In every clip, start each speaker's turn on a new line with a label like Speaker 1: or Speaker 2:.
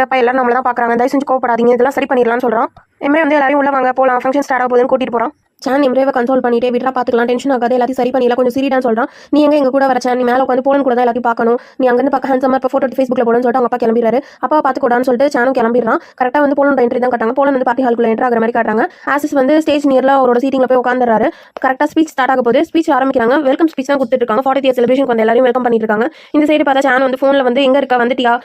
Speaker 1: அப்பா எல்லாரும் நம்மள தான் பார்க்குறாங்க, தயவு செஞ்சு கோவப்படாதீங்க, இதெல்லாம் சரி பண்ணிடலாம்னு சொல்கிறான். எம்ரே வந்து எல்லாரையும் உள்ள வாங்க போகலாம், ஃபங்க்ஷன் ஸ்டார்ட் ஆக போகுதுன்னு கூட்டிகிட்டு போகிறான். சான் எம்ரேவை கன்சோல் பண்ணிட்டே விட்றா பார்த்துக்கலாம், டென்ஷன் ஆகாது, எல்லாத்தையும் சரி பண்ணிடலாம், கொஞ்சம் சிரிடான்னு சொல்கிறான். நீ எங்க கூட வர சான், நீ மேலே உட்காந்து போலன் கூட தான் எல்லாத்தையும் பார்க்கணும், நீ அங்கேருந்து பார்க்க ஹேண்ட்ஸமாக இப்போ ஃபோட்டோ ஃபேஸ்புக்கில் போடணும்னு சொல்லிட்டு அவங்க அப்பா கிளம்பிடுறாரு. அப்பா பார்த்துக்கூடான்னு சொல்லிட்டு சானும் கிளம்பிடுறான். கரெக்டாக வந்து போலன் என்ட்ரி தான் காட்டாங்க. போலன் வந்து பார்ட்டி ஹால்குள்ள என்ட்ரு ஆகிற மாதிரி காட்டுறாங்க. ஆசிஸ் வந்து ஸ்டேஜ் நியரில் அவரோட சீட்டிங்கில் போய் உட்காந்துறாரு. கரெக்டாக ஸ்பீச் ஸ்டார்ட் ஆக போது ஸ்பீச் ஆரம்பிக்கிறாங்க. வெல்கம் ஸ்பீச் தான் கொடுத்துட்டு இருக்காங்க. 40th இயர் செலிப்ரேஷன் வந்து எல்லாரும் வெல்கம் பண்ணிட்டு இருக்காங்க. இந்த சைடு பார்த்தா சான் வந்து ஃபோனில் வந்து எங்கே இருக்கா வந்துட்டியா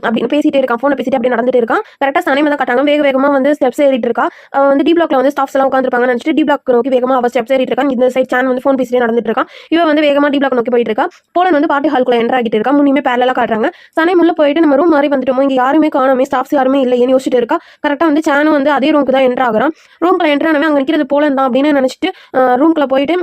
Speaker 1: அப்படின்னு பேசிட்டே இருக்கான். ஃபோனில் பேசிட்டு அப்படி நடந்துட்டு இருக்கான். கரெக்டாக சனி தான் காட்டாங்க. வேகமாக வந்து ஸ்டெப்ஸ் ஏறிட்டு இருக்கா. வந்து டி பிளாக்ல வந்து ஸ்டாஃப்ஸ் எல்லாம் உட்காந்துருப்பாங்க நினச்சிட்டு டி பிளாக் நோக்கி வேகமாக அவள் ஸ்டெப்ஸ் ஏறிட்டு இருக்காங்க. இந்த சைட் சான் வந்து ஃபோன் பேசிட்டே நடந்துட்டு இருக்கான். இவன் வந்து வேகமாக டி பிளாக் நோக்கி போயிட்டு இருக்கா. போலன் வந்து பார்ட்டி ஹால்குள்ள என்டர் ஆகிட்டு இருக்கா. முன்னுமே பேரலா காட்டுறாங்க. சனி உள்ள போயிட்டு நம்ம ரூம் மாதிரி வந்துட்டோமோ, இங்கே யாருமே காணுமே, ஸ்டாஃப்ஸ் யாருமே இல்லைன்னு யோசிச்சுட்டு இருக்கா. கரெக்டாக வந்து சானும் வந்து அதே ரூமுக்கு தான் என்டர் ஆகிறான். ரூம்குள்ள என்டர் ஆனவன் அங்கே நிற்கிறது போலன் தான் அப்படின்னு நினச்சிட்டு ரூம்குள்ள போயிட்டு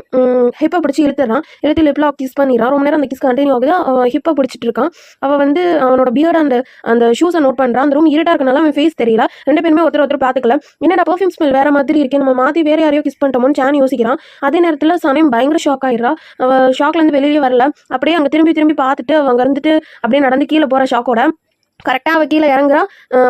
Speaker 1: ஹிப்பை பிடிச்சி இழுத்துறான். இழுத்து லிப்லாக் கிஸ் பண்ணிடுறான். ரொம்ப நேரம் அந்த கிஸ் கண்டினியூ ஆகுது. ஹிப்பை பிடிச்சிட்டு இருக்கான். அவள் வந்து அவனோட பியர்டு அந்த ஷூஸை நோட் பண்ணுறான். அந்த ரூம் இருட்டா இருக்கனால அவன் ஃபேஸ் தெரியல. ரெண்டு பேருமே ஒருத்தர் பார்த்துக்கல. என்னடா பர்ஃப்யூம் ஸ்மெல் வேற மாதிரி இருக்கே, நம்ம மாற்றி வேற யாரையோ கிஸ் பண்ணிட்டோம்னு சான் யோசிக்கிறான். அதே நேரத்தில் சனையும் பயங்கர ஷாக் ஆயிடுறா. அவள் ஷாக்லேருந்து வெளியே வரல. அப்படியே அங்கே திரும்பி பார்த்துட்டு அவங்க இருந்துட்டு அப்படியே நடந்து கீழே போகிற ஷாக்கோட கரெக்டாக அவள் கீழே இறங்குறா.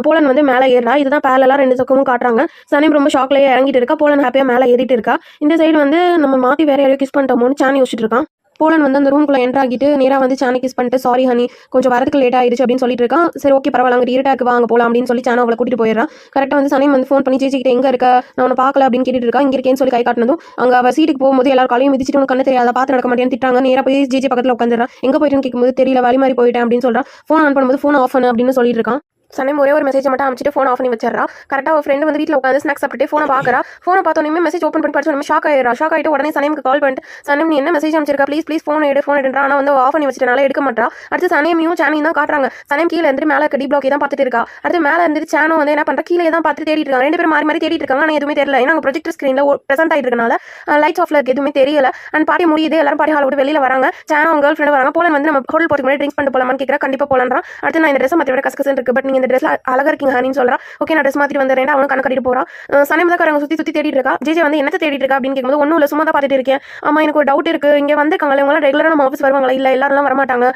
Speaker 1: போலன் வந்து மேலே ஏறா. இதுதான் பேரலாம் ரெண்டு பக்கமும் காட்டுறாங்க. சனையும் ரொம்ப ஷாக்லேயே இறங்கிட்டு இருக்கா. போலன் ஹாப்பியாக மேலே ஏறிட்டு இருக்கா. இந்த சைடு வந்து நம்ம மாற்றி வேற யாரையோ கிஸ் பண்ணிட்டோமோன்னு சான் யோசிச்சுட்டு இருக்கான். போலன் வந்து அந்த ரூம்குள்ள என்டர் ஆகிட்டு நேராக வந்து சானை கிஸ் பண்ணிட்டு சாரி ஹனி கொஞ்சம் வரதுக்கு லேட் ஆயிடுச்சு அப்படின்னு சொல்லிட்டு இருக்கான். சரி ஓகே பரவாயில்ல, அங்கே இருட்டாக்கு வாங்க போகலாம் அப்படின்னு சொல்லி சானை அவளை கூட்டிட்டு போயிடுறான். கரெக்டாக வந்து சனையும் வந்து ஃபோன் பண்ணி சேச்சிக்கிட்ட எங்கே இருக்க, நான் உன்னை பார்க்கல அப்படின்னு கேட்டுட்டு இருக்கா. இங்கே இருக்கேன்னு சொல்லி கை காட்டினதும் அங்கே அவள் சீட்டுக்கு போகும்போது எல்லாரும் காலையும் மிதிச்சிட்டு உனக்கு கண்ணு தெரியாத பார்த்து நடக்க மாட்டேன்னு திட்டாங்க. நேராக போய் ஜேஜே பக்கத்தில் உட்காந்துறான். எங்கே போயிட்டுன்னு கேட்கும்போது தெரியல, வழி மாதிரி போயிட்டேன் அப்படின்னு சொல்கிறான். ஃபோன் ஆன் பண்ணும்போது ஃபோன் ஆஃப் பண்ணு அப்படின்னு சொல்லிட்டு இருக்கான். சனையும் ஒரே ஒரு மெசேஜ் மட்டும் அமைச்சிட்டு ஃபோன் ஆஃப் பண்ணி வச்சிடறா. கரெக்டாக ஒரு ஃப்ரெண்டு வந்து வீட்டில் உட்காந்து ஸ்நாக்ஸ் சாப்பிட்டு ஃபோனை பார்க்குறா. ஃபோனை பார்த்தோன்னே மெசேஜ் ஓப்பன் பண்ணி படிச்சோம் ஷாக் ஆகிட்டு உடனே சனையமுக்கு கால் பண்ணிட்டு சனையம் நீ என்ன மெசேஜ் அமைச்சிருக்கா, ப்ளீஸ் ஃபோன் எடுன்றா. ஆனால் வந்து ஆஃப் பண்ணி வச்சுட்டனால எடுக்க மாட்டா. அடுத்து சனையமையும் சேனையும் தான் காட்டுறாங்க. சனையம் கீழே இருந்து மேலே டி பிளாக்கே தான் பார்த்துட்டு இருக்கா. அடுத்து மேலே இருந்து சேனும் வந்து என்ன பண்ணுறா, கீழே தான் பார்த்துட்டு தேடிட்டு இருக்காங்க. ரெண்டு பேரும் மாறி தேடிட்டு இருக்காங்க. ஆனால் எதுவுமே தெரியல. ஏன்னா ப்ரொஜெக்டர் ஸ்க்ரீனில் ப்ரெசென்ட் ஆகிட்டு இருக்கனால லைட்ஸ் ஆஃப்ல இருக்கு, எதுவுமே தெரியல. அண்ட் பார்ட்டி முடியுது. எல்லாரும் பார்ட்டி ஹால் விட்டு வெளியில் வராங்க. சேனும் அவங்க கேர்ள் ஃப்ரெண்ட் வராங்க. போலன் வந்து நம்ம ஹோட்டல் போகிறதுக்கு முன்னாடி ட்ரிங்க்ஸ் பண்ணிட்டு போகலாமான்னு கேட்குறா. கண்டிப்பாக போலன்றா. அடுத்து நான் இந்த ட்ரெஸ் மாற்றி விட கசகசன் இருக்கு, பட் நீங்கள் இந்த ட்ரெஸ் அழகாக ஹனின்னு சொல்றா. ஓகே நான் ட்ரெஸ் மாத்திட்டு வந்துறேன். அவனும் கண்ணு கட்டிட்டு போறான். சனயம் தான் சுத்தி தேடிட்டு இருக்கா. ஜேஜே வந்து என்னத்தை தேடிட்டு இருக்கா அப்படின்னு கேட்கும்போது ஒன்றும் இல்லை, சும்மா தான் பார்த்துட்டு இருக்கேன். ஆமா எனக்கு ஒரு டவுட் இருக்கு, இங்கே வந்திருக்காங்களே இவங்களாம் ரெகுலராக நம்ம ஆஃபீஸ் வருவாங்களா, இல்லை எல்லாரும் வரமாட்டாங்க,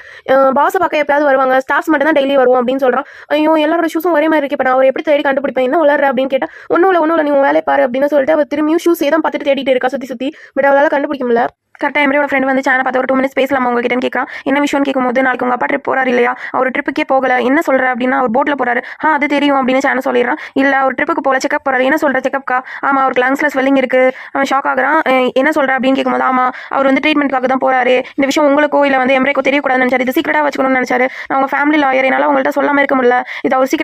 Speaker 1: பாஸை பார்க்க எப்பயாவது வருவாங்க, ஸ்டாஃப்ஸ் மட்டும் தான் டெய்லி வருவோம் அப்படின்னு சொல்றான். ஐயோ எல்லாரோட ஷூஸும் ஒரே மாதிரி இருக்கு, இப்போ நான் அவர் எப்படி தேடி கண்டுபிடிப்பேன், என்ன வளர்ற அப்படின்னு கேட்டா ஒன்றும் இல்லை நீ வேலையை பாரு அப்படின்னு சொல்லிட்டு அவள் திரும்பியும் ஷூஸே தான் பார்த்துட்டு தேடிட்டு இருக்கா சுற்றி. பட் அவளால் கண்டுபிடிக்க முடியல. கரெக்டாக எம்ரியோட ஃப்ரெண்ட் வந்து சேனல் பார்த்து ஒரு 2 minutes பேசலாமா உங்ககிட்டன்னு கேட்குறான். என்ன விஷயம்னு கேட்கும்போது நாளைக்கு உங்கள் அப்பா ட்ரிப் போறாரு இல்லையா, அவர் ட்ரிப்புக்கே போகல, என்ன சொல்கிற அப்படின்னா அவர் போட்டில் போறாரு. அது தெரியும் அப்படின்னு சேனல் சொல்லிடுறான். இல்லை அவர் ட்ரிப்புக்கு போகல, செக்அப் போறாரு. என்ன சொல்கிற செக்அப்க்கா? ஆமாம் அவருக்கு லங்ஸ்ல ஸ்வெல்லிங் இருக்குது. அவன் ஷாக் ஆகுறான். என்ன சொல்கிற அப்படின்னு கேட்கும்போது ஆமாம் அவர் வந்து ட்ரீட்மெண்ட்காக தான் போறாரு. இந்த விஷயம் உங்களுக்கோ இல்லை வந்து எம்ரேக்கோ தெரியக்கூடாதுன்னு நினச்சாரு, இது சீக்கிரட்டாக வச்சுக்கணும்னு நினச்சாரு. நான் உங்கள் ஃபேமிலி லாயர், என்னால் உங்கள்கிட்ட சொல்லாமல் இருக்க முடியல, இது அவர் சீக்கிரம்